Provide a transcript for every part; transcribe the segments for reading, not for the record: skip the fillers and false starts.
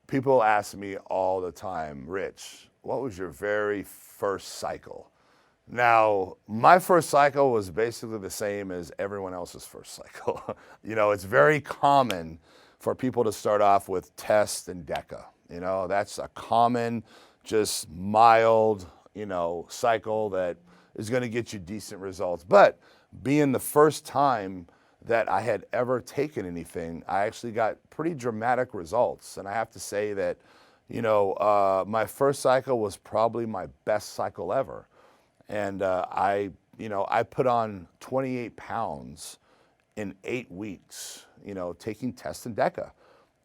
People ask me all the time, Rich, what was your very first cycle? Now, my first cycle was basically the same as everyone else's first cycle. It's very common for people to start off with test and Deca. That's a common, just mild, cycle that is going to get you decent results. But being the first time that I had ever taken anything, I actually got pretty dramatic results. And I have to say that, my first cycle was probably my best cycle ever. And I put on 28 pounds in 8 weeks, taking test and Deca.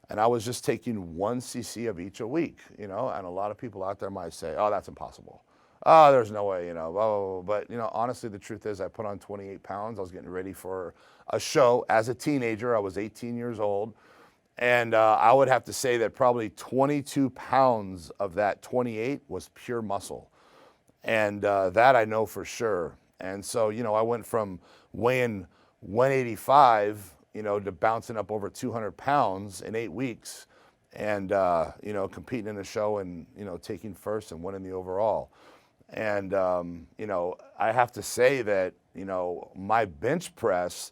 And I was just taking 1 cc of each a week, and a lot of people out there might say, oh, that's impossible. Oh, there's no way, blah, blah, blah. But, honestly, the truth is I put on 28 pounds. I was getting ready for a show as a teenager. I was 18 years old. And I would have to say that probably 22 pounds of that 28 was pure muscle. And that I know for sure. And so, I went from weighing 185, to bouncing up over 200 pounds in 8 weeks and, competing in the show and, taking first and winning the overall. And, I have to say that, my bench press,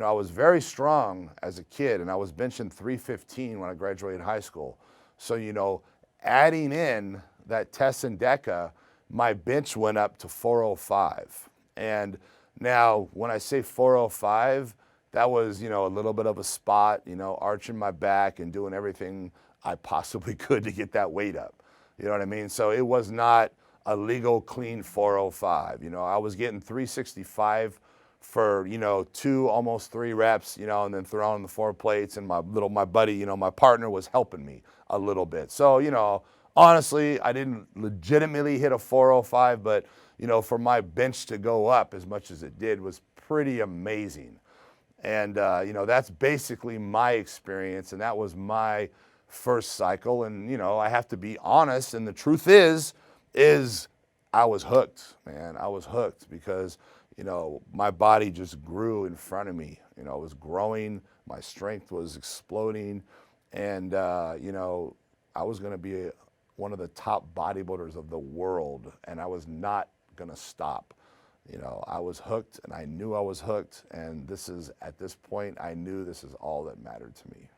I was very strong as a kid, and I was benching 315 when I graduated high school. So, adding in that test and Deca, my bench went up to 405. And now when I say 405, that was, a little bit of a spot, arching my back and doing everything I possibly could to get that weight up. You know what I mean? So it was not a legal clean 405. I was getting 365 for, 2, almost 3 reps, and then throwing the 4 plates, and my buddy, my partner was helping me a little bit. So, honestly, I didn't legitimately hit a 405, but, for my bench to go up as much as it did was pretty amazing. And, that's basically my experience, and that was my first cycle. And, I have to be honest, and the truth is I was hooked, man. I was hooked because, my body just grew in front of me. It was growing, my strength was exploding, and, I was going to be one of the top bodybuilders of the world, and I was not going to stop. I was hooked, and I knew I was hooked, and at this point, I knew this is all that mattered to me.